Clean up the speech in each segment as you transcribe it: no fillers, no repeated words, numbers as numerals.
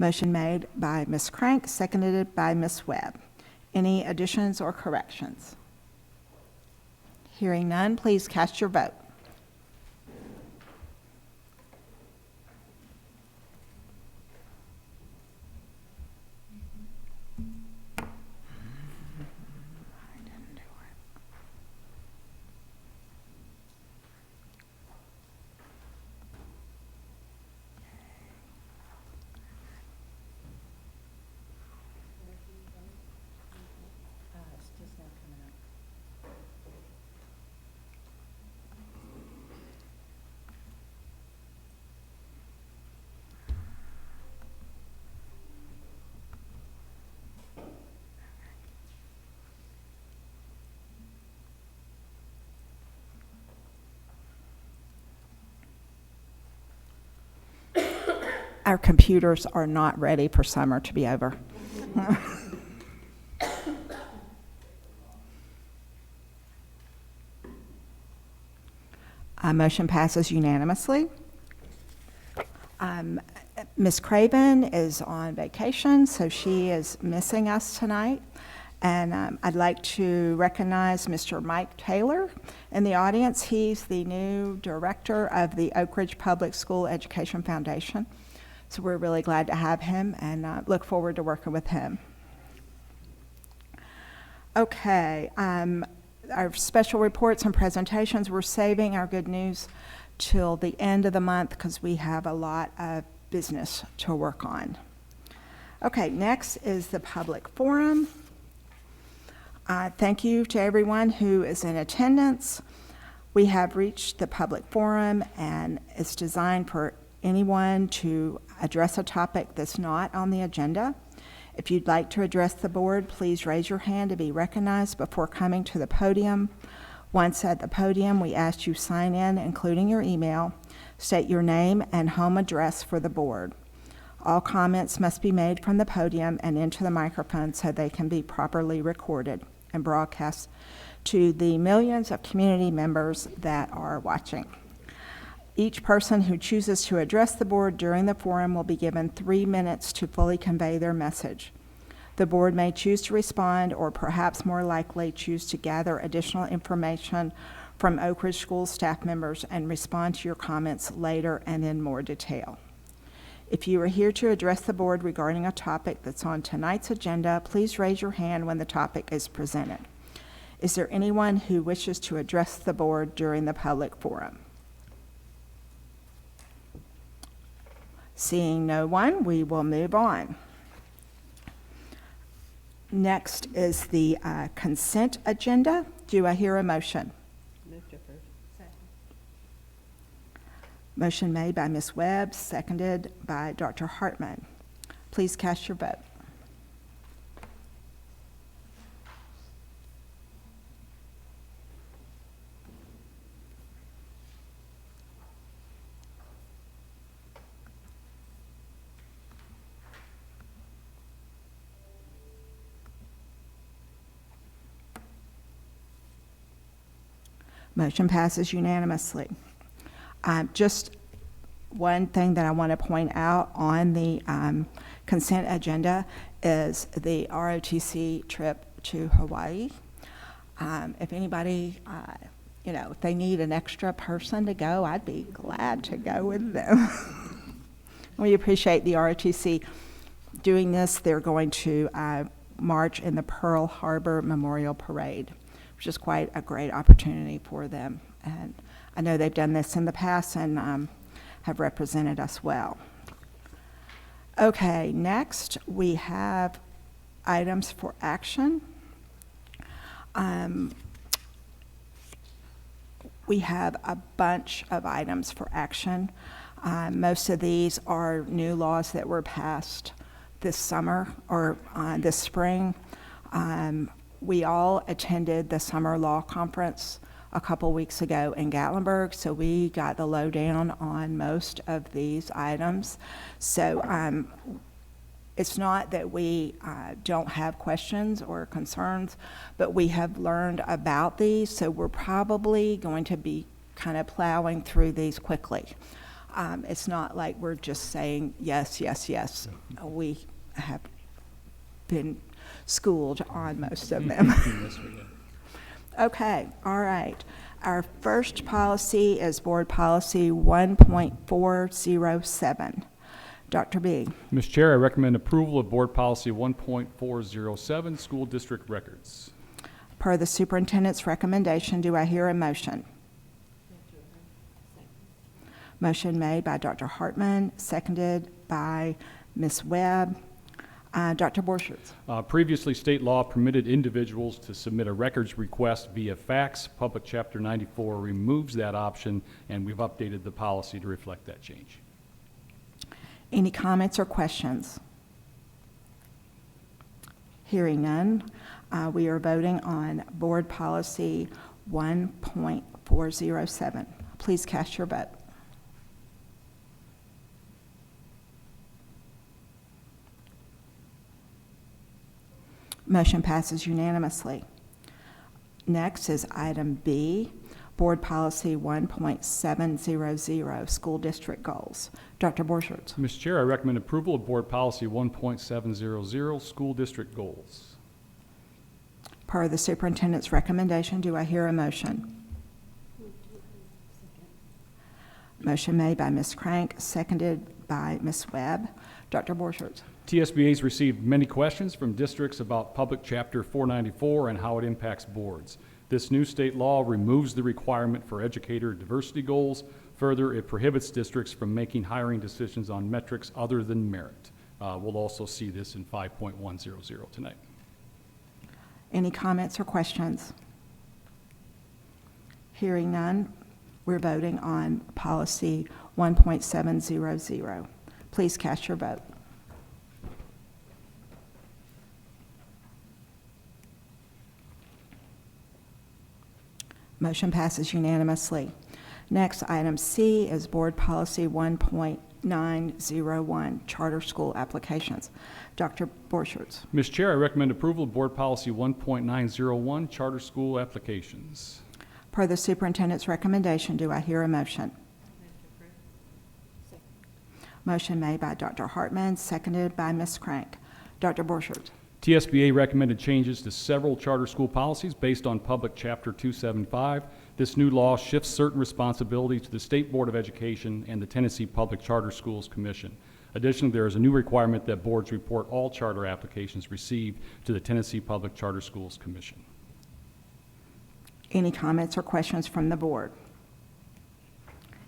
Motion made by Ms. Crank, seconded by Ms. Webb. Any additions or corrections? Hearing none, please cast your vote. Our computers are not ready for summer to be over. Motion passes unanimously. Ms. Craven is on vacation, so she is missing us tonight. And I'd like to recognize Mr. Mike Taylor in the audience. He's the new director of the Oak Ridge Public School Education Foundation. So we're really glad to have him and look forward to working with him. Okay, our special reports and presentations, we're saving our good news till the end of the month because we have a lot of business to work on. Okay, next is the public forum. Thank you to everyone who is in attendance. We have reached the public forum, and it's designed for anyone to address a topic that's not on the agenda. If you'd like to address the board, please raise your hand to be recognized before coming to the podium. Once at the podium, we ask you sign in, including your email, state your name and home address for the board. All comments must be made from the podium and into the microphone so they can be properly recorded and broadcast to the millions of community members that are watching. Each person who chooses to address the board during the forum will be given 3 minutes to fully convey their message. The board may choose to respond or perhaps more likely choose to gather additional information from Oak Ridge School staff members and respond to your comments later and in more detail. If you are here to address the board regarding a topic that's on tonight's agenda, please raise your hand when the topic is presented. Is there anyone who wishes to address the board during the public forum? Seeing no one, we will move on. Next is the consent agenda. Do I hear a motion? Move to approve. Second. Motion made by Ms. Webb, seconded by Dr. Hartman. Please cast your vote. Motion passes unanimously. Just one thing that I want to point out on the consent agenda is the ROTC trip to Hawaii. If anybody, if they need an extra person to go, I'd be glad to go with them. We appreciate the ROTC doing this. They're going to march in the Pearl Harbor Memorial Parade, which is quite a great opportunity for them. And I know they've done this in the past and have represented us well. Okay, next we have items for action. We have a bunch of items for action. Most of these are new laws that were passed this summer or this spring. We all attended the summer law conference a couple weeks ago in Gatlinburg, so we got the lowdown on most of these items. So it's not that we don't have questions or concerns, but we have learned about these, so we're probably going to be kind of plowing through these quickly. It's not like we're just saying yes, yes, yes. We have been schooled on most of them. Yes, we do. Okay, all right. Our first policy is Board Policy 1.407. Dr. B. Mr. Chair, I recommend approval of Board Policy 1.407, School District Records. Per the superintendent's recommendation, do I hear a motion? Motion made by Dr. Hartman, seconded by Ms. Webb. Dr. Borchert. Previously, state law permitted individuals to submit a records request via fax. Public Chapter 94 removes that option, and we've updated the policy to reflect that change. Any comments or questions? Hearing none, we are voting on Board Policy 1.407. Please cast your vote. Motion passes unanimously. Next is item B, Board Policy 1.700, School District Goals. Dr. Borchert. Mr. Chair, I recommend approval of Board Policy 1.700, School District Goals. Per the superintendent's recommendation, do I hear a motion? Motion made by Ms. Crank, seconded by Ms. Webb. Dr. Borchert. TSBA's received many questions from districts about Public Chapter 494 and how it impacts boards. This new state law removes the requirement for educator diversity goals. Further, it prohibits districts from making hiring decisions on metrics other than merit. We'll also see this in 5.100 tonight. Any comments or questions? Hearing none, we're voting on Policy 1.700. Please cast your vote. Motion passes unanimously. Next, item C is Board Policy 1.901, Charter School Applications. Dr. Borchert. Ms. Chair, I recommend approval of Board Policy 1.901, Charter School Applications. Per the superintendent's recommendation, do I hear a motion? Motion made by Dr. Hartman, seconded by Ms. Crank. Dr. Borchert. TSBA recommended changes to several charter school policies based on Public Chapter 275. This new law shifts certain responsibilities to the State Board of Education and the Tennessee Public Charter Schools Commission. Additionally, there is a new requirement that boards report all charter applications received to the Tennessee Public Charter Schools Commission. Any comments or questions from the board?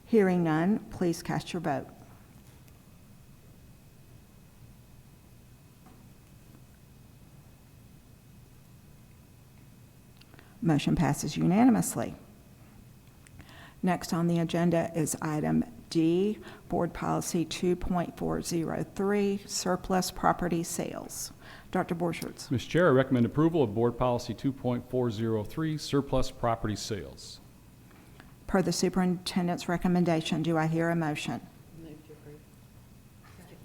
Hearing none, please cast your vote. Motion passes unanimously. Next on the agenda is item D, Board Policy 2.403, Surplus Property Sales. Dr. Borchert. Mr. Chair, I recommend approval of Board Policy 2.403, Surplus Property Sales. Per the superintendent's recommendation, do I hear a motion? Move to approve. Second.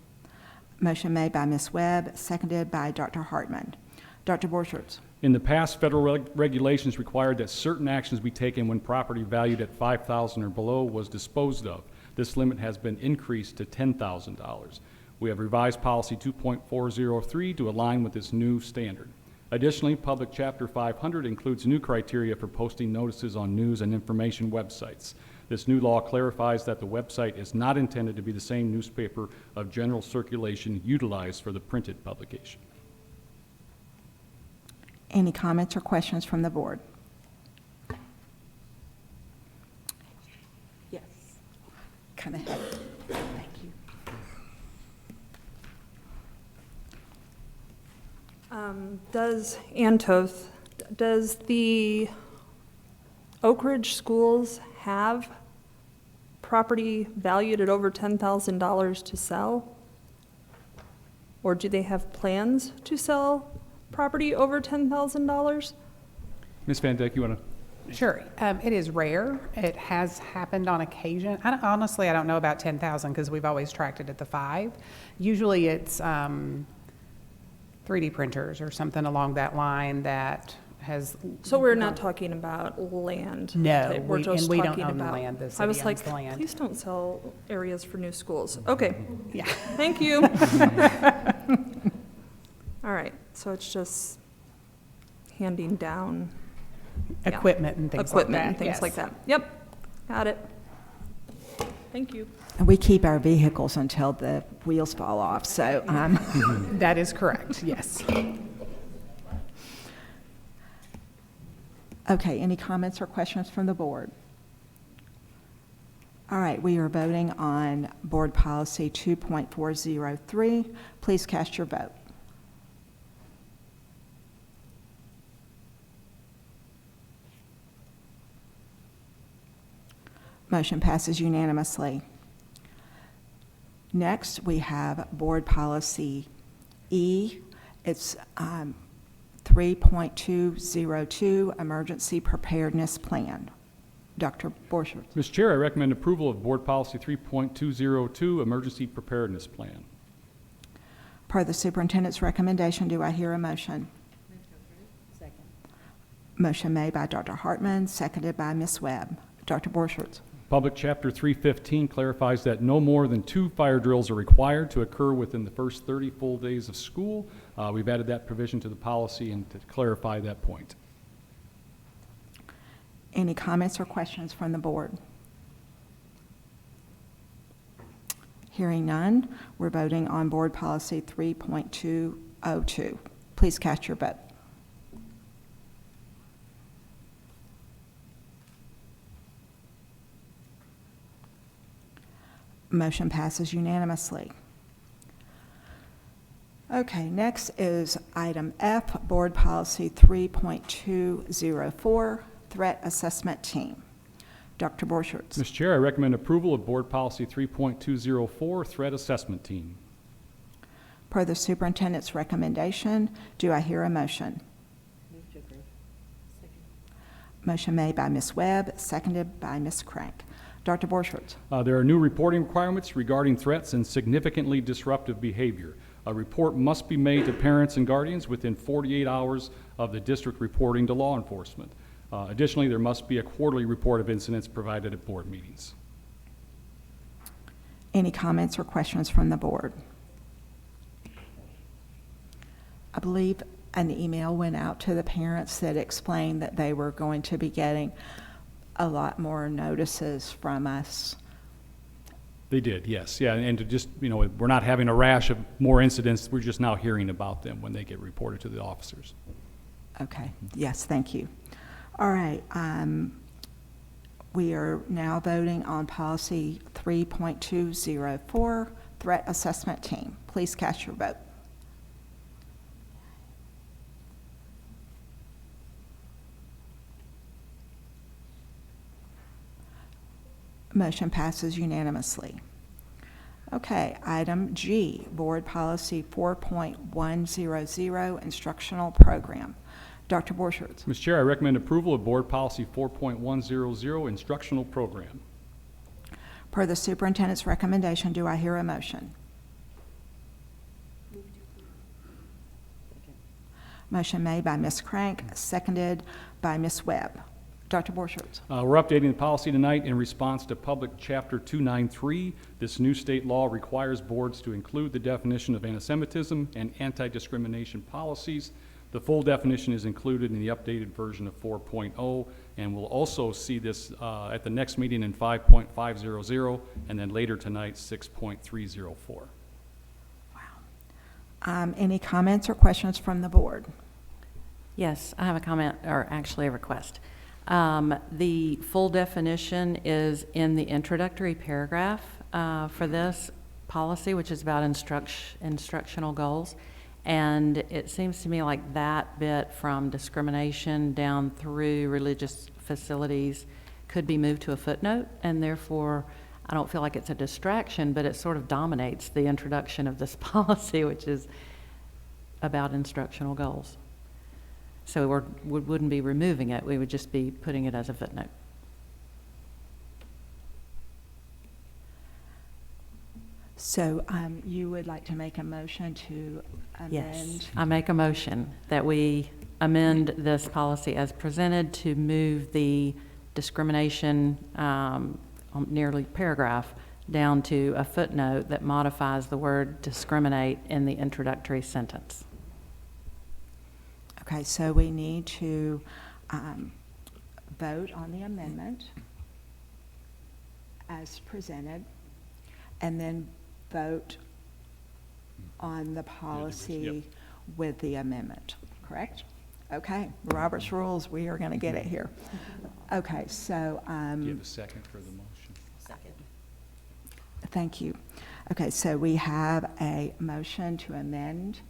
Motion made by Ms. Webb, seconded by Dr. Hartman. Dr. Borchert. In the past, federal regulations required that certain actions be taken when property valued at $5,000 or below was disposed of. This limit has been increased to $10,000. We have revised Policy 2.403 to align with this new standard. Additionally, Public Chapter 500 includes new criteria for posting notices on news and information websites. This new law clarifies that the website is not intended to be the same newspaper of general circulation utilized for the printed publication. Any comments or questions from the board? Yes. Kind of heavy. Thank you. Does the Oak Ridge Schools have property valued at over $10,000 to sell? Or do they have plans to sell property over $10,000? Ms. Van Dyke, you want to? Sure. It is rare. It has happened on occasion. Honestly, I don't know about 10,000 because we've always tracked it at the 5. Usually it's 3D printers or something along that line that has. So we're not talking about land? No, type, we're we- just and we don't talking own the about- land, the I city was like, owns the land. please don't sell areas for new schools. Okay, Yeah. thank you. All right, so it's just handing down Yeah. Equipment and things like that. equipment and things yes. like that. Yep, got it. Thank you. And we keep our vehicles until the wheels fall off, so, That is correct, yes. okay, any comments or questions from the board? All right, we are voting on Board Policy 2.403. Please cast your vote. Motion passes unanimously. Next, we have Board Policy E. It's 3.202, Emergency Preparedness Plan. Dr. Borchert. Mr. Chair, I recommend approval of Board Policy 3.202, Emergency Preparedness Plan. Per the superintendent's recommendation, do I hear a motion? Move to approve. Second. Motion made by Dr. Hartman, seconded by Ms. Webb. Dr. Borchert. Public Chapter 315 clarifies that no more than 2 fire drills are required to occur within the first 30 full days of school. We've added that provision to the policy and to clarify that point. Any comments or questions from the board? Hearing none, we're voting on Board Policy 3.202. Please cast your vote. Motion passes unanimously. Okay, next is item F, Board Policy 3.204, Threat Assessment Team. Dr. Borchert. Mr. Chair, I recommend approval of Board Policy 3.204, Threat Assessment Team. Per the superintendent's recommendation, do I hear a motion? Move to approve. Second. Motion made by Ms. Webb, seconded by Ms. Crank. Dr. Borchert. There are new reporting requirements regarding threats and significantly disruptive behavior. A report must be made to parents and guardians within 48 hours of the district reporting to law enforcement. Additionally, there must be a quarterly report of incidents provided at board meetings. Any comments or questions from the board? I believe an email went out to the parents that explained that they were going to be getting a lot more notices from us. They did, yes. Yeah, and to just, we're not having a rash of more incidents. We're just now hearing about them when they get reported to the officers. Okay, yes, thank you. All right, we are now voting on Policy 3.204, Threat Assessment Team. Please cast your vote. Motion passes unanimously. Okay, item G, Board Policy 4.100, Instructional Program. Dr. Borchert. Mr. Chair, I recommend approval of Board Policy 4.100, Instructional Program. Per the superintendent's recommendation, do I hear a motion? Move to approve. Second. Motion made by Ms. Crank, seconded by Ms. Webb. Dr. Borchert. We're updating the policy tonight in response to Public Chapter 293. This new state law requires boards to include the definition of anti-Semitism and anti-discrimination policies. The full definition is included in the updated version of 4.0, and we'll also see this at the next meeting in 5.500, and then later tonight, 6.304. Any comments or questions from the board? Yes, I have a comment, or actually a request. The full definition is in the introductory paragraph for this policy, which is about instructional goals. And it seems to me like that bit from discrimination down through religious facilities could be moved to a footnote, and therefore I don't feel like it's a distraction, but it sort of dominates the introduction of this policy, which is about instructional goals. So we wouldn't be removing it, we would just be putting it as a footnote. So you would like to make a motion to amend? Yes, I make a motion that we amend this policy as presented to move the discrimination nearly paragraph down to a footnote that modifies the word discriminate in the introductory sentence. Okay, so we need to vote on the amendment as presented, and then vote on the policy with the amendment, correct? Okay, Robert's rules, we are going to get it here. Okay, so, Do you have a second for the motion? Second. thank you. Okay, so we have a motion to amend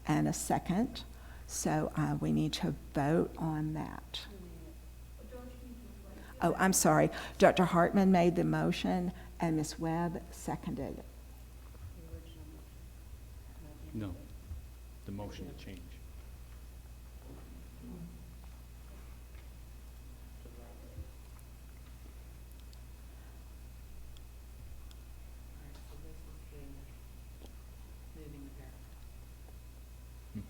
and a second, so we need to vote on that. Oh, I'm sorry. Dr. Hartman made the motion and Ms. Webb seconded. No, the motion to change. So this is the moving the paragraph.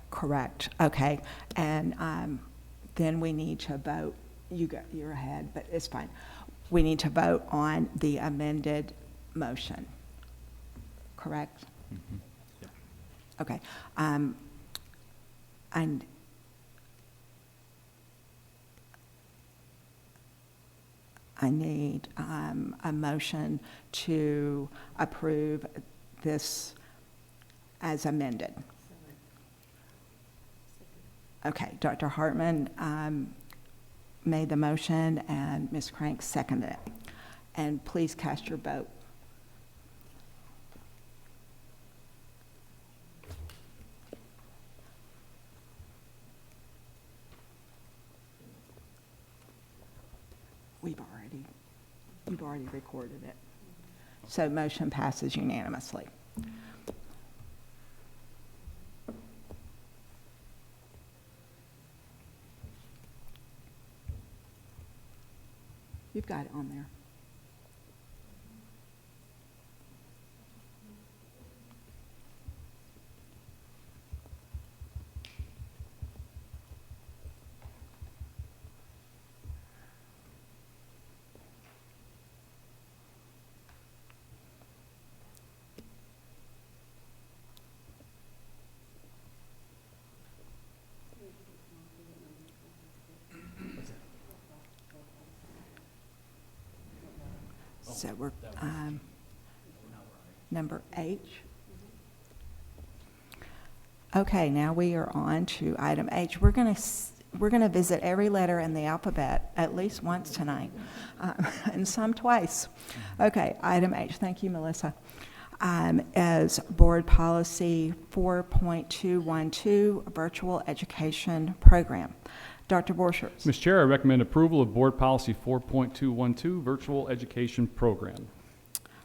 Correct, okay. And then we need to vote, you're ahead, but it's fine. We need to vote on the amended motion, correct? Mhm. Yep. Okay. And I need a motion to approve this as amended. So moved. Second. Okay, Dr. Hartman made the motion and Ms. Crank seconded it. And please cast your vote. You've already recorded it. So motion passes unanimously. You've got it on there. So we're, number H. Okay, now we are on to item H. We're going to visit every letter in the alphabet at least once tonight, and some twice. Okay, item H. Thank you, Melissa. As Board Policy 4.212, Virtual Education Program. Dr. Borchers. Mr. Chair, I recommend approval of Board Policy 4.212, Virtual Education Program.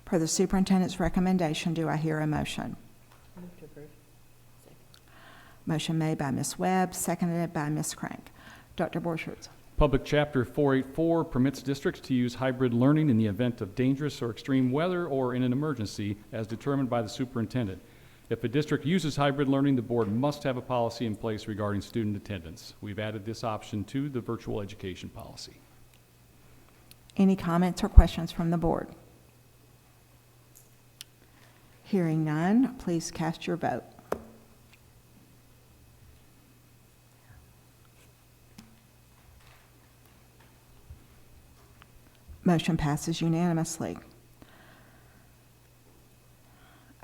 Per the superintendent's recommendation, do I hear a motion? Move to approve. Second. Motion made by Ms. Webb, seconded by Ms. Crank. Dr. Borchers. Public Chapter 484 permits districts to use hybrid learning in the event of dangerous or extreme weather or in an emergency as determined by the superintendent. If a district uses hybrid learning, the board must have a policy in place regarding student attendance. We've added this option to the virtual education policy. Any comments or questions from the board? Hearing none, please cast your vote. Motion passes unanimously.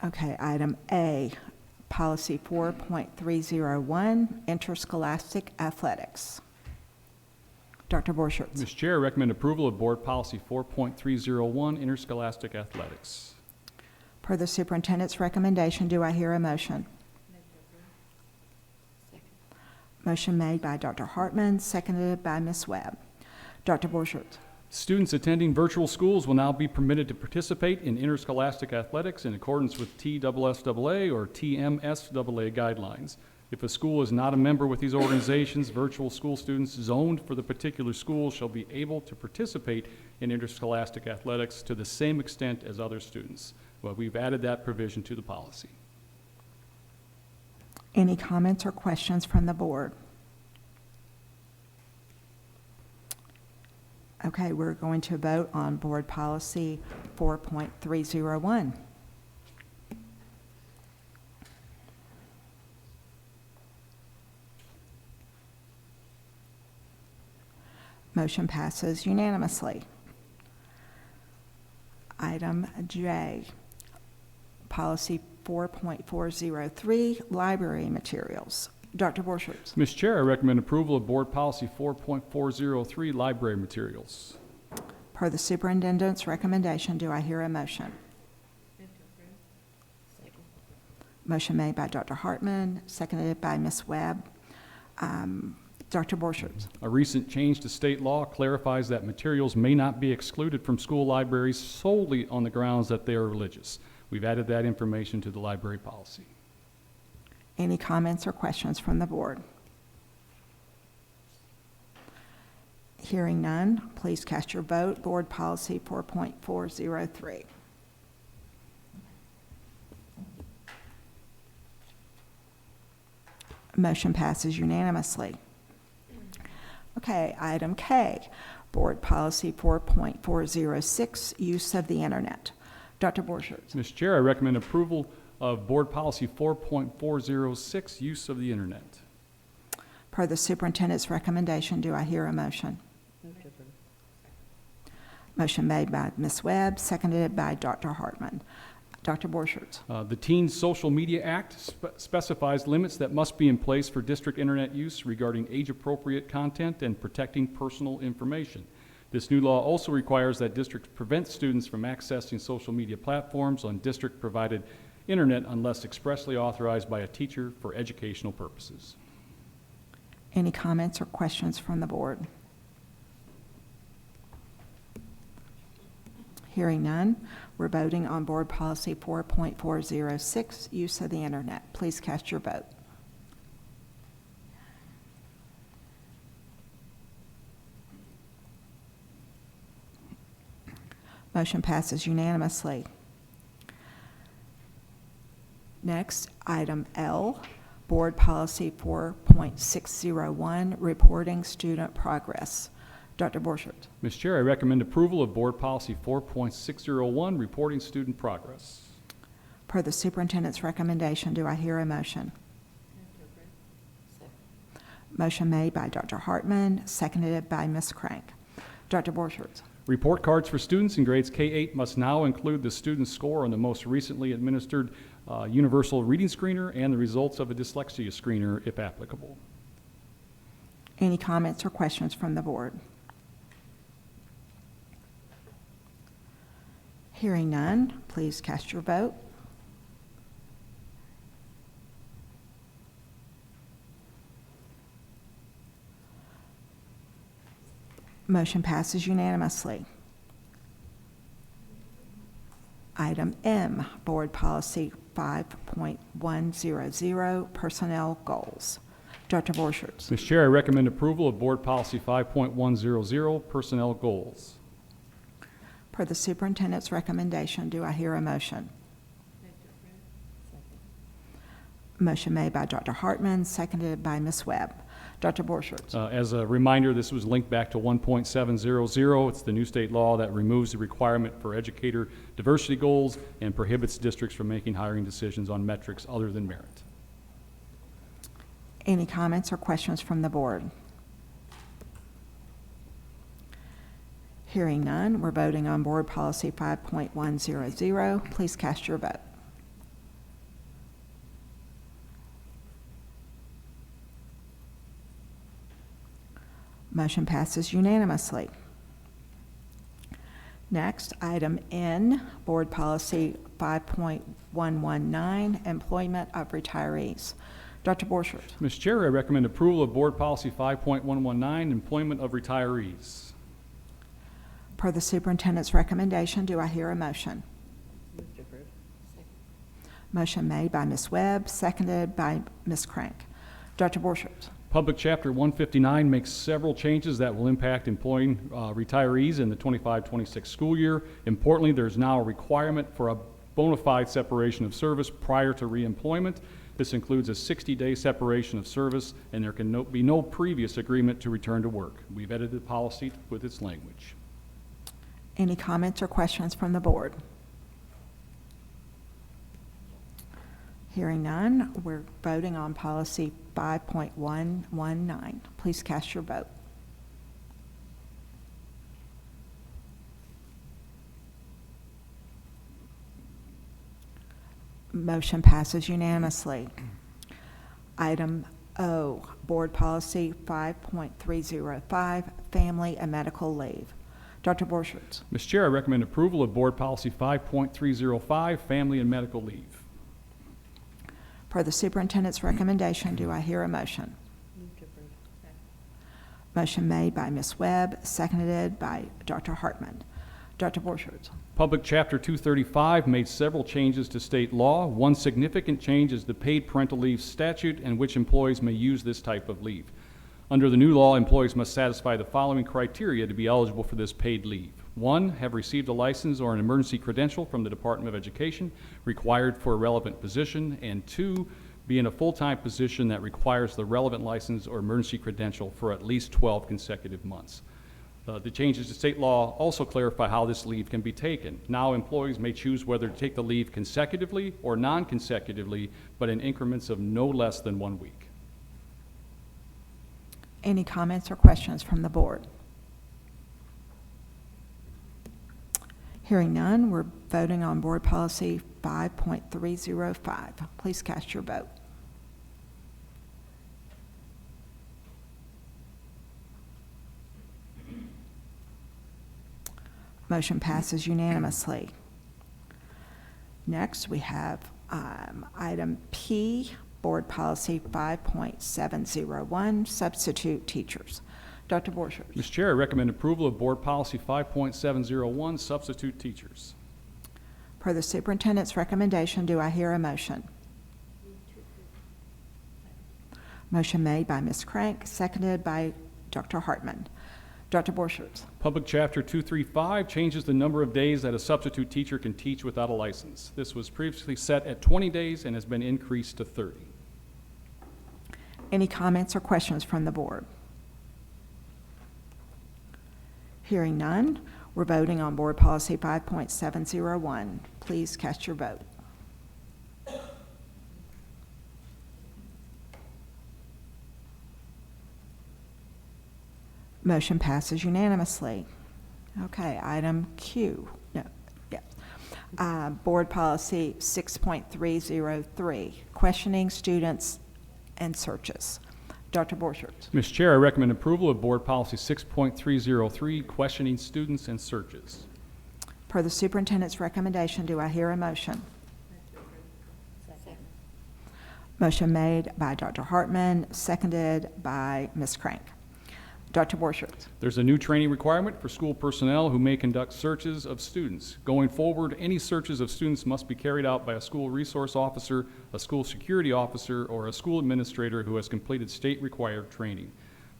Okay, item A, Policy 4.301, Interscholastic Athletics. Dr. Borchers. Mr. Chair, I recommend approval of Board Policy 4.301, Interscholastic Athletics. Per the superintendent's recommendation, do I hear a motion? Move to approve. Second. Motion made by Dr. Hartman, seconded by Ms. Webb. Dr. Borchers. Students attending virtual schools will now be permitted to participate in interscholastic athletics in accordance with TSSAA or TMSAA guidelines. If a school is not a member with these organizations, virtual school students zoned for the particular school shall be able to participate in interscholastic athletics to the same extent as other students. Well, we've added that provision to the policy. Any comments or questions from the board? Okay, we're going to vote on Board Policy 4.301. Motion passes unanimously. Item J, Policy 4.403, Library Materials. Dr. Borchert. Ms. Chair, I recommend approval of Board Policy 4.403, Library Materials. Per the superintendent's recommendation, do I hear a motion? Move to approve. Second. Motion made by Dr. Hartman, seconded by Ms. Webb. Dr. Borchert. A recent change to state law clarifies that materials may not be excluded from school libraries solely on the grounds that they are religious. We've added that information to the library policy. Any comments or questions from the board? Hearing none, please cast your vote. Board Policy 4.403. Motion passes unanimously. Okay, item K, Board Policy 4.406, Use of the Internet. Dr. Borchert. Ms. Chair, I recommend approval of Board Policy 4.406, Use of the Internet. Per the superintendent's recommendation, do I hear a motion? Move to approve. Motion made by Ms. Webb, seconded by Dr. Hartman. Dr. Borchert. The Teen Social Media Act specifies limits that must be in place for district internet use regarding age-appropriate content and protecting personal information. This new law also requires that districts prevent students from accessing social media platforms on district-provided internet unless expressly authorized by a teacher for educational purposes. Any comments or questions from the board? Hearing none, we're voting on Board Policy 4.406, Use of the Internet. Please cast your vote. Motion passes unanimously. Next, item L, Board Policy 4.601, Reporting Student Progress. Dr. Borchert. Ms. Chair, I recommend approval of Board Policy 4.601, Reporting Student Progress. Per the superintendent's recommendation, do I hear a motion? Move to approve. Second. Motion made by Dr. Hartman, seconded by Ms. Crank. Dr. Borchert. Report cards for students in grades K-8 must now include the student's score on the most recently administered Universal Reading Screener and the results of a dyslexia screener, if applicable. Any comments or questions from the board? Hearing none, please cast your vote. Motion passes unanimously. Item M, Board Policy 5.100, Personnel Goals. Dr. Borchert. Ms. Chair, I recommend approval of Board Policy 5.100, Personnel Goals. Per the superintendent's recommendation, do I hear a motion? Move to approve. Second. Motion made by Dr. Hartman, seconded by Ms. Webb. Dr. Borchert. As a reminder, this was linked back to 1.700. It's the new state law that removes the requirement for educator diversity goals and prohibits districts from making hiring decisions on metrics other than merit. Any comments or questions from the board? Hearing none, we're voting on Board Policy 5.100. Please cast your vote. Motion passes unanimously. Next, item N, Board Policy 5.119, Employment of Retirees. Dr. Borchert. Ms. Chair, I recommend approval of Board Policy 5.119, Employment of Retirees. Per the superintendent's recommendation, do I hear a motion? Move to approve. Second. Motion made by Ms. Webb, seconded by Ms. Crank. Dr. Borchert. Public Chapter 159 makes several changes that will impact employing retirees in the 25-26 school year. Importantly, there's now a requirement for a bona fide separation of service prior to reemployment. This includes a 60-day separation of service, and there can be no previous agreement to return to work. We've edited the policy with its language. Any comments or questions from the board? Hearing none, we're voting on policy 5.119. Please cast your vote. Motion passes unanimously. Item O, Board Policy 5.305, Family and Medical Leave. Dr. Borchert. Mr. Chair, I recommend approval of Board Policy 5.305, Family and Medical Leave. Per the superintendent's recommendation, do I hear a motion? Move to approve. Second. Motion made by Ms. Webb, seconded by Dr. Hartman. Dr. Borchert. Public Chapter 235 made several changes to state law. One significant change is the paid parental leave statute in which employees may use this type of leave. Under the new law, employees must satisfy the following criteria to be eligible for this paid leave. 1, have received a license or an emergency credential from the Department of Education required for a relevant position, and 2, be in a full-time position that requires the relevant license or emergency credential for at least 12 consecutive months. The changes to state law also clarify how this leave can be taken. Now employees may choose whether to take the leave consecutively or non-consecutively, but in increments of no less than 1 week. Any comments or questions from the board? Hearing none, we're voting on Board Policy 5.305. Please cast your vote. Motion passes unanimously. Next, we have item P, Board Policy 5.701, Substitute Teachers. Dr. Borchert. Mr. Chair, I recommend approval of Board Policy 5.701, Substitute Teachers. Per the superintendent's recommendation, do I hear a motion? Motion made by Ms. Crank, seconded by Dr. Hartman. Dr. Borchert. Public Chapter 235 changes the number of days that a substitute teacher can teach without a license. This was previously set at 20 days and has been increased to 30. Any comments or questions from the board? Hearing none, we're voting on Board Policy 5.701. Please cast your vote. Motion passes unanimously. Okay, item Q. No, yes. Board Policy 6.303, Questioning Students and Searches. Dr. Borchert. Mr. Chair, I recommend approval of Board Policy 6.303, Questioning Students and Searches. Per the superintendent's recommendation, do I hear a motion? Second. Motion made by Dr. Hartman, seconded by Ms. Crank. Dr. Borchert. There's a new training requirement for school personnel who may conduct searches of students. Going forward, any searches of students must be carried out by a school resource officer, a school security officer, or a school administrator who has completed state-required training.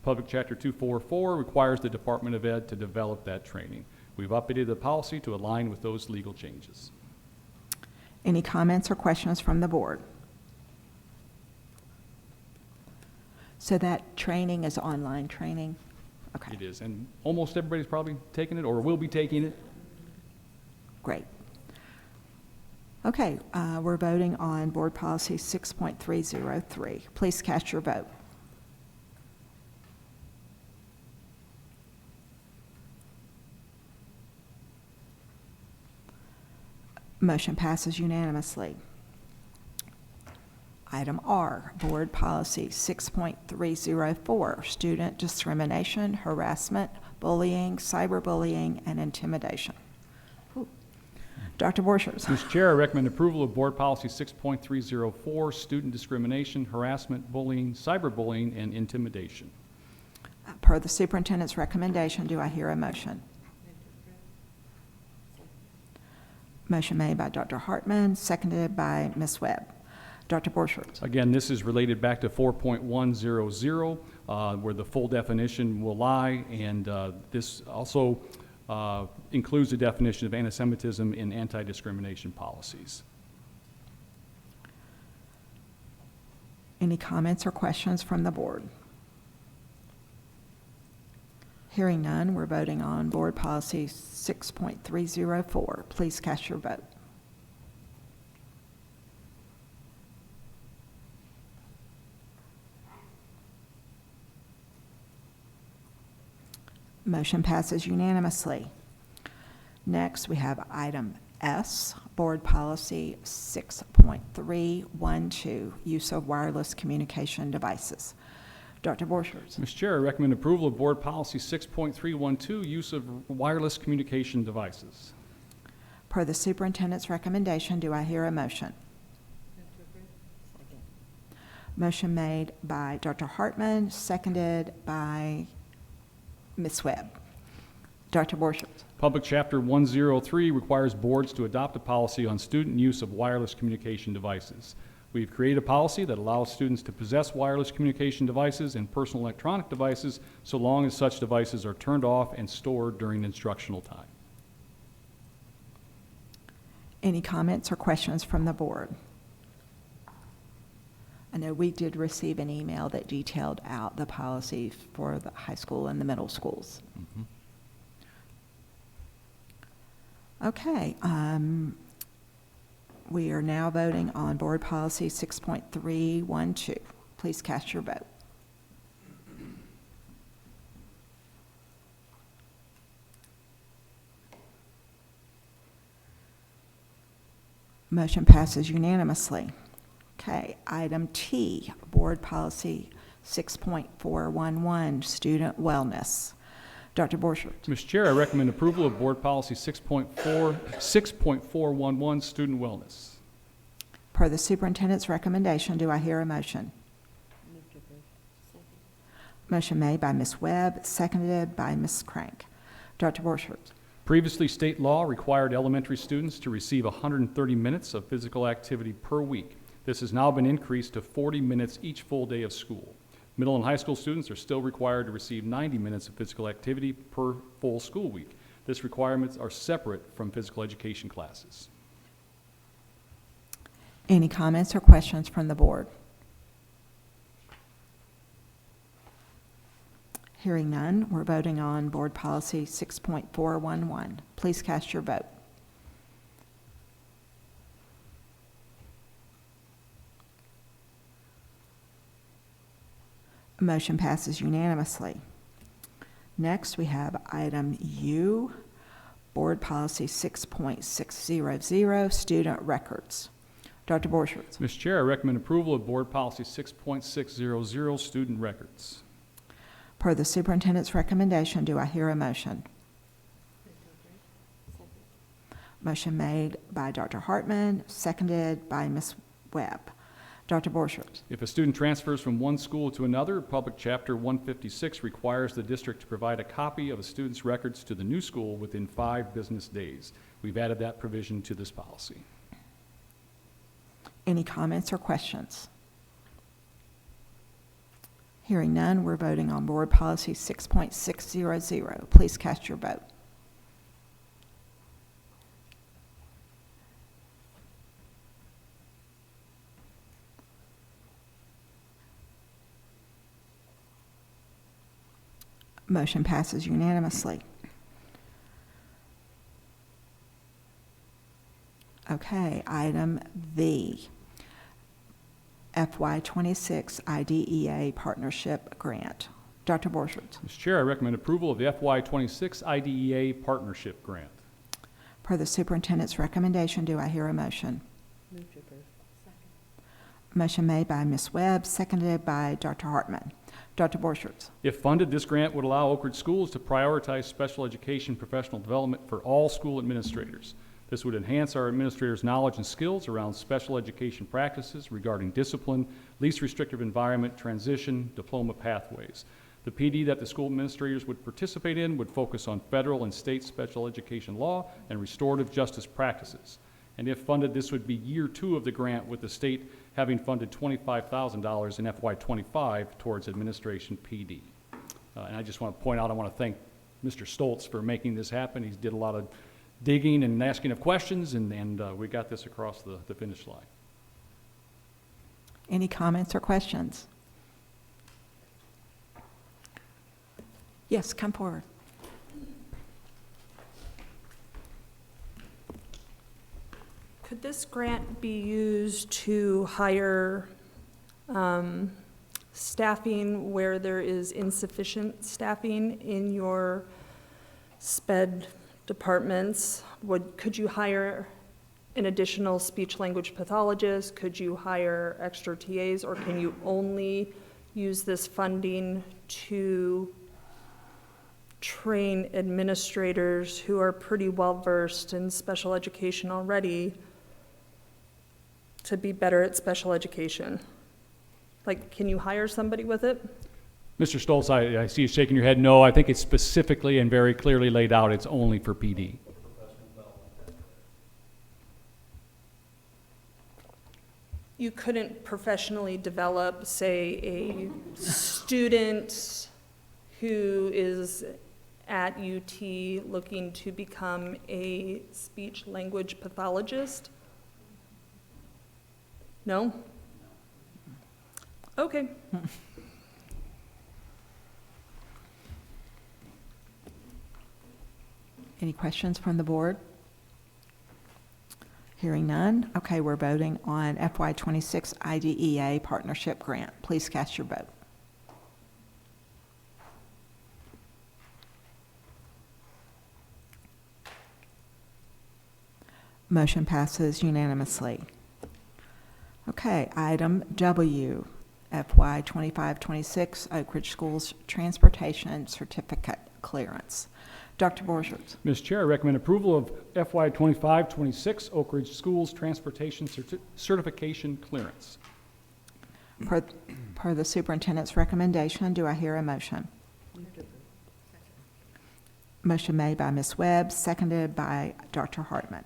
Public Chapter 244 requires the Department of Ed to develop that training. We've updated the policy to align with those legal changes. Any comments or questions from the board? So that training is online training? Okay, It is, and almost everybody's probably taken it or will be taking it. great. Okay, we're voting on Board Policy 6.303. Please cast your vote. Motion passes unanimously. Item R, Board Policy 6.304, Student Discrimination, Harassment, Bullying, Cyberbullying, and Intimidation. Ooh. Dr. Borchert. Mr. Chair, I recommend approval of Board Policy 6.304, Student Discrimination, Harassment, Bullying, Cyberbullying, and Intimidation. Per the superintendent's recommendation, do I hear a motion? Motion made by Dr. Hartman, seconded by Ms. Webb. Dr. Borchert? Again, this is related back to 4.100, where the full definition will lie, and this also includes the definition of anti-Semitism in anti-discrimination policies. Any comments or questions from the board? Hearing none, we're voting on Board Policy 6.304. Please cast your vote. Motion passes unanimously. Next, we have item S, Board Policy 6.312, Use of Wireless Communication Devices. Dr. Borchert? Mr. Chair, I recommend approval of Board Policy 6.312, Use of Wireless Communication Devices. Per the superintendent's recommendation, do I hear a motion? Motion made by Dr. Hartman, seconded by Ms. Webb. Dr. Borchert? Public Chapter 103 requires boards to adopt a policy on student use of wireless communication devices. We've created a policy that allows students to possess wireless communication devices and personal electronic devices so long as such devices are turned off and stored during instructional time. Any comments or questions from the board? I know we did receive an email that detailed out the policy for the high school and the middle schools. Okay, we are now voting on Board Policy 6.312. Please cast your vote. Motion passes unanimously. Okay, item T, Board Policy 6.411, Student Wellness. Dr. Borchert? Mr. Chair, I recommend approval of Board Policy 6.411, Student Wellness. Per the superintendent's recommendation, do I hear a motion? Motion made by Ms. Webb, seconded by Ms. Crank. Dr. Borchert? Previously, state law required elementary students to receive 130 minutes of physical activity per week. This has now been increased to 40 minutes each full day of school. Middle and high school students are still required to receive 90 minutes of physical activity per full school week. These requirements are separate from physical education classes. Any comments or questions from the board? Hearing none, we're voting on Board Policy 6.411. Please cast your vote. Motion passes unanimously. Next, we have item U, Board Policy 6.600, Student Records. Dr. Borchert? Mr. Chair, I recommend approval of Board Policy 6.600, Student Records. Per the superintendent's recommendation, do I hear a motion? Motion made by Dr. Hartman, seconded by Ms. Webb. Dr. Borchert? If a student transfers from one school to another, Public Chapter 156 requires the district to provide a copy of a student's records to the new school within 5 business days. We've added that provision to this policy. Any comments or questions? Hearing none, we're voting on Board Policy 6.600. Please cast your vote. Motion passes unanimously. Okay, item V, FY26 IDEA Partnership Grant. Dr. Borchert? Mr. Chair, I recommend approval of the FY26 IDEA Partnership Grant. Per the superintendent's recommendation, do I hear a motion? Motion made by Ms. Webb, seconded by Dr. Hartman. Dr. Borchert? If funded, this grant would allow Oak Ridge schools to prioritize special education professional development for all school administrators. This would enhance our administrators' knowledge and skills around special education practices regarding discipline, least restrictive environment, transition, diploma pathways. The PD that the school administrators would participate in would focus on federal and state special education law and restorative justice practices. And if funded, this would be year 2 of the grant, with the state having funded $25,000 in FY25 towards administration PD. And I just want to point out, I want to thank Mr. Stoltz for making this happen. He did a lot of digging and asking of questions, and we got this across the finish line. Any comments or questions? Yes, come forward. Could this grant be used to hire staffing where there is insufficient staffing in your SPED departments? Could you hire an additional speech-language pathologist? Could you hire extra TAs, or can you only use this funding to train administrators who are pretty well-versed in special education already to be better at special education? Like, can you hire somebody with it? Mr. Stoltz, I see you shaking your head no. I think it's specifically and very clearly laid out. It's only for PD. You couldn't professionally develop, say, a student who is at UT looking to become a speech-language pathologist? No? Okay. Any questions from the board? Hearing none. Okay, we're voting on FY26 IDEA Partnership Grant. Please cast your vote. Motion passes unanimously. Okay, item W, FY 25-26 Oak Ridge Schools Transportation Certificate Clearance. Dr. Borchers. Mr. Chair, I recommend approval of FY 25-26 Oak Ridge Schools Transportation Certification Clearance. Per the superintendent's recommendation, do I hear a motion? Motion made by Ms. Webb, seconded by Dr. Hartman.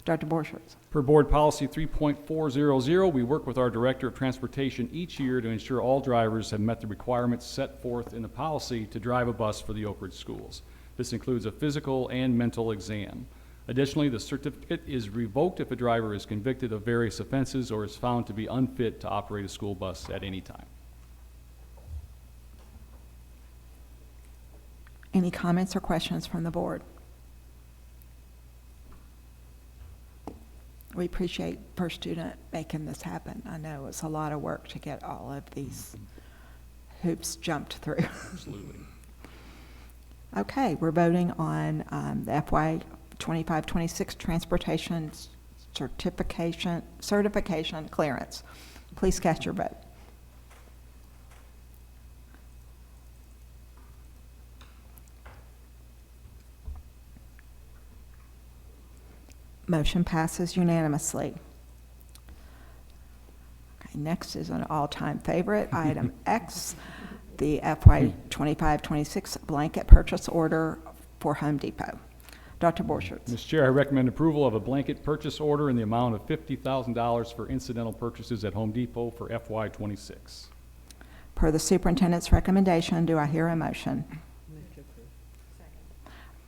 Dr. Borchers. Per Board Policy 3.400, we work with our Director of Transportation each year to ensure all drivers have met the requirements set forth in the policy to drive a bus for the Oak Ridge schools. This includes a physical and mental exam. Additionally, the certificate is revoked if a driver is convicted of various offenses or is found to be unfit to operate a school bus at any time. Any comments or questions from the board? We appreciate First Student making this happen. I know it's a lot of work to get all of these hoops jumped through. Absolutely. Okay, we're voting on the FY 25-26 Transportation Certification Clearance. Please cast your vote. Motion passes unanimously. Okay, next is an all-time favorite, item X, the FY 25-26 blanket purchase order for Home Depot. Dr. Borchers. Mr. Chair, I recommend approval of a blanket purchase order in the amount of $50,000 for incidental purchases at Home Depot for FY 26. Per the superintendent's recommendation, do I hear a motion?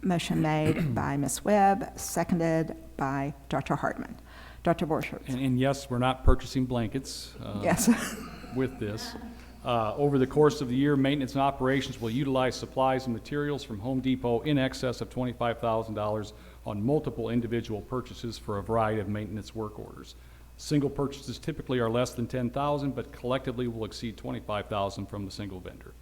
Motion made by Ms. Webb, seconded by Dr. Hartman. Dr. Borchers. And yes, we're not purchasing blankets Yes. with this. Over the course of the year, maintenance and operations will utilize supplies and materials from Home Depot in excess of $25,000 on multiple individual purchases for a variety of maintenance work orders. Single purchases typically are less than $10,000, but collectively will exceed $25,000 from the single vendor.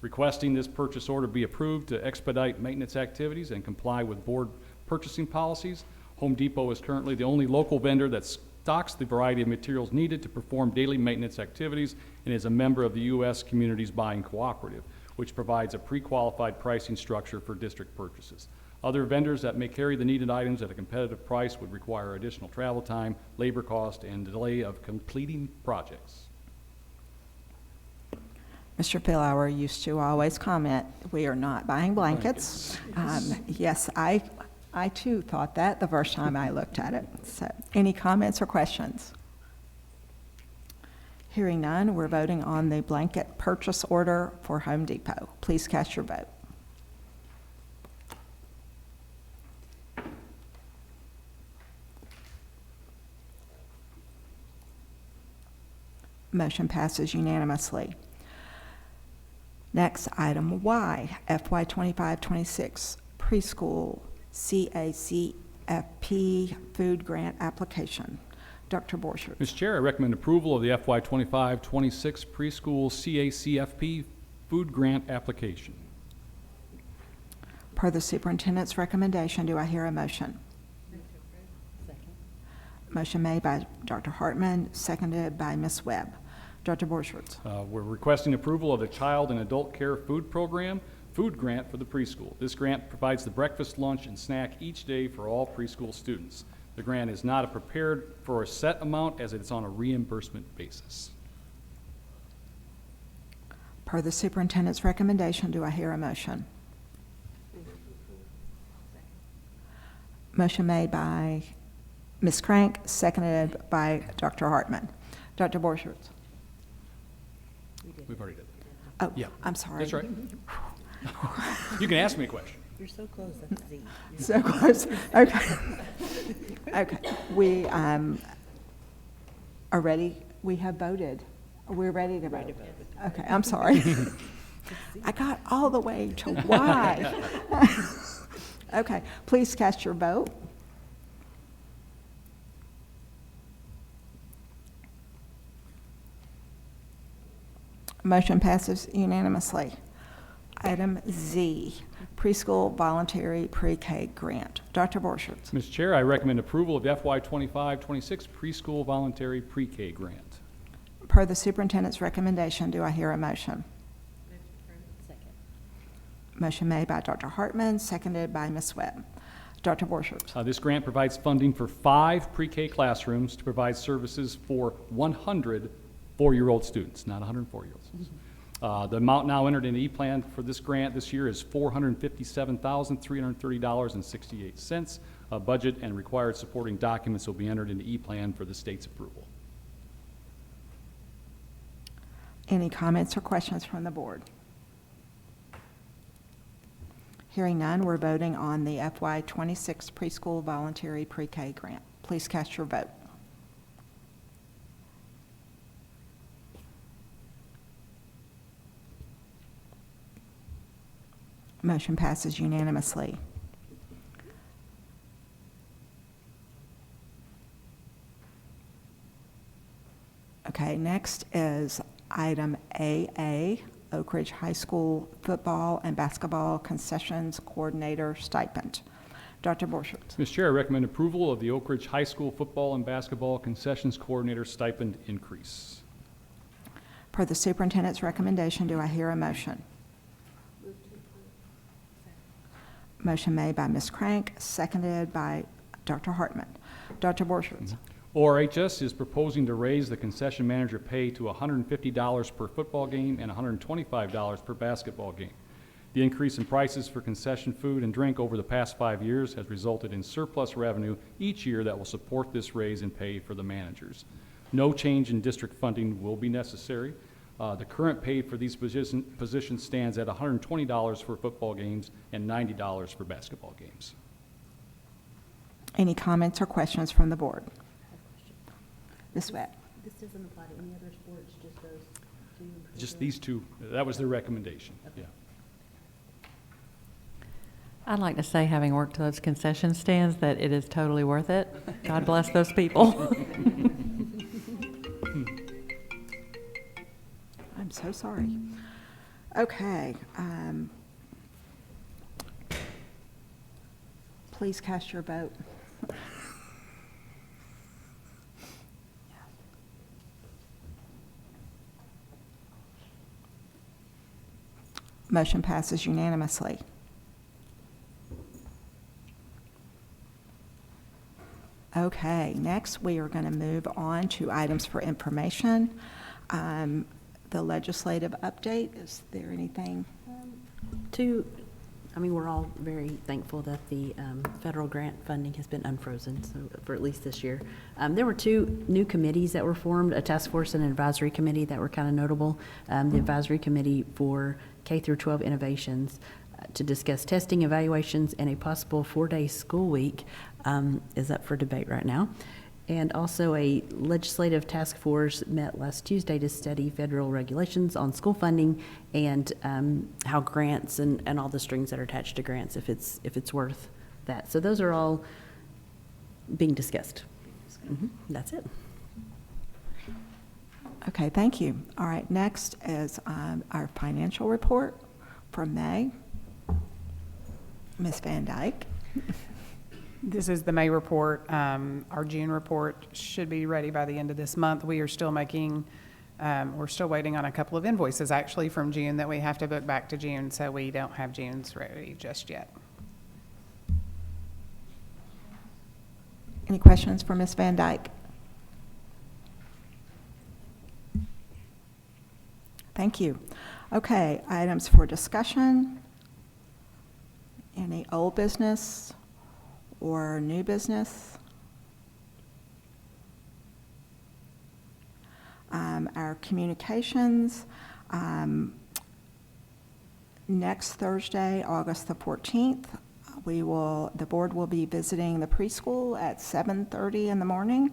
Requesting this purchase order be approved to expedite maintenance activities and comply with board purchasing policies. Home Depot is currently the only local vendor that stocks the variety of materials needed to perform daily maintenance activities and is a member of the U.S. Communities Buying Cooperative, which provides a pre-qualified pricing structure for district purchases. Other vendors that may carry the needed items at a competitive price would require additional travel time, labor cost, and delay of completing projects. Mr. Philauer used to always comment, we are not buying blankets. Yes, I I too thought that the first time I looked at it. So, any comments or questions? Hearing none, we're voting on the blanket purchase order for Home Depot. Please cast your vote. Motion passes unanimously. Next, item Y, FY 25-26 preschool CACFP food grant application. Dr. Borchert. Mr. Chair, I recommend approval of the FY 25-26 preschool CACFP food grant application. Per the superintendent's recommendation, do I hear a motion? Motion made by Dr. Hartman, seconded by Ms. Webb. Dr. Borchert. We're requesting approval of the Child and Adult Care Food Program food grant for the preschool. This grant provides the breakfast, lunch, and snack each day for all preschool students. The grant is not prepared for a set amount as it's on a reimbursement basis. Per the superintendent's recommendation, do I hear a motion? Motion made by Ms. Crank, seconded by Dr. Hartman. Dr. Borchert. We've already did that. Oh, Yeah. I'm sorry. That's right. You can ask me a question. You're so close, that's Z. So close. Okay. Okay. We are ready. We have voted. We're ready to vote. Okay, I'm sorry. I got all the way to Y. Okay, please cast your vote. Motion passes unanimously. Item Z, preschool voluntary pre-K grant. Dr. Borchert. Mr. Chair, I recommend approval of the FY 25-26 preschool voluntary pre-K grant. Per the superintendent's recommendation, do I hear a motion? Second. Motion made by Dr. Hartman, seconded by Ms. Webb. Dr. Borchert. This grant provides funding for 5 pre-K classrooms to provide services for 100 4-year-old students, not 104-year-olds. The amount now entered in E-Plan for this grant this year is $457,330.68. Budget and required supporting documents will be entered into E-Plan for the state's approval. Any comments or questions from the board? Hearing none, we're voting on the FY 26 preschool voluntary pre-K grant. Please cast your vote. Motion passes unanimously. Okay, next is item AA, Oak Ridge High School football and basketball concessions coordinator stipend. Dr. Borchert. Mr. Chair, I recommend approval of the Oak Ridge High School football and basketball concessions coordinator stipend increase. Per the superintendent's recommendation, do I hear a motion? Motion made by Ms. Crank, seconded by Dr. Hartman. Dr. Borchert. ORHS is proposing to raise the concession manager pay to $150 per football game and $125 per basketball game. The increase in prices for concession food and drink over the past 5 years has resulted in surplus revenue each year that will support this raise in pay for the managers. No change in district funding will be necessary. The current pay for these positions stands at $120 for football games and $90 for basketball games. Any comments or questions from the board? Ms. Webb. This doesn't apply to any other sports, just those two? Just these two, that was their recommendation, yeah. I'd like to say, having worked those concession stands, that it is totally worth it. God bless those people. I'm so sorry. Okay. Please cast your vote. Motion passes unanimously. Okay, next we are going to move on to items for information. The legislative update, is there anything? To I mean, we're all very thankful that the federal grant funding has been unfrozen, so for at least this year. There were 2 new committees that were formed, a task force and an advisory committee that were kind of notable. The advisory committee for K through 12 innovations to discuss testing, evaluations, and a possible 4-day school week is up for debate right now. And also a legislative task force met last Tuesday to study federal regulations on school funding and how grants and all the strings that are attached to grants, if it's worth that. So those are all being discussed. That's it. Okay, thank you. All right, next is our financial report for May. Ms. Van Dyke. This is the May report. Our June report should be ready by the end of this month. We are still making, we're still waiting on a couple of invoices actually from June that we have to book back to June, so we don't have June's ready just yet. Any questions for Ms. Van Dyke? Thank you. Okay, items for discussion. Any old business or new business? Our communications, next Thursday, August the 14th, the board will be visiting the preschool at 7:30 in the morning,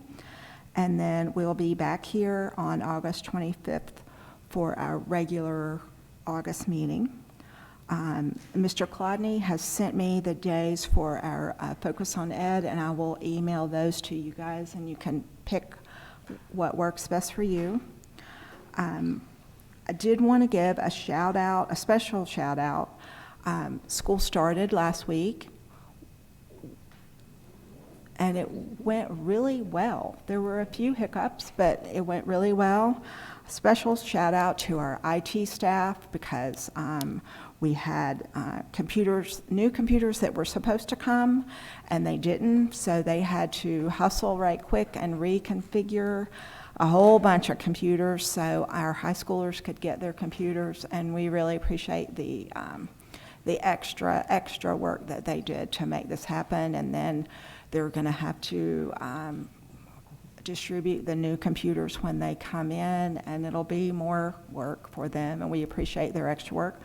and then we'll be back here on August 25th for our regular August meeting. Mr. Clodney has sent me the days for our Focus on Ed, and I will email those to you guys, and you can pick what works best for you. I did want to give a shout out, a special shout out. School started last week, and it went really well. There were a few hiccups, but it went really well. Special shout out to our IT staff because we had new computers that were supposed to come, and they didn't, so they had to hustle right quick and reconfigure a whole bunch of computers so our high schoolers could get their computers, and we really appreciate the extra work that they did to make this happen. And then they're going to have to distribute the new computers when they come in, and it'll be more work for them, and we appreciate their extra work.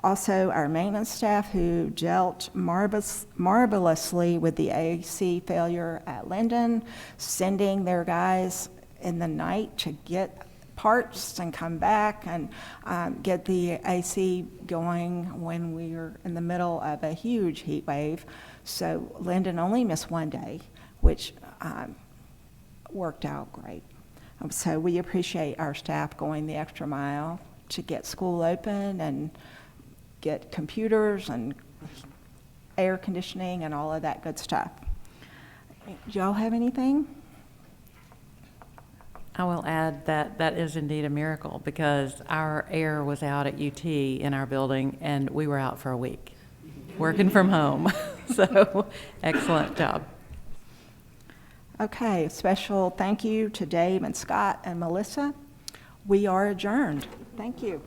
Also, our maintenance staff who dealt marvelously with the AC failure at Linden, sending their guys in the night to get parts and come back and get the AC going when we were in the middle of a huge heat wave. So Linden only missed one day, which worked out great. So we appreciate our staff going the extra mile to get school open and get computers and air conditioning and all of that good stuff. Do y'all have anything? I will add that that is indeed a miracle because our air was out at UT in our building and we were out for a week working from home. So excellent job. Okay, special thank you to Dave and Scott and Melissa. We are adjourned. Thank you.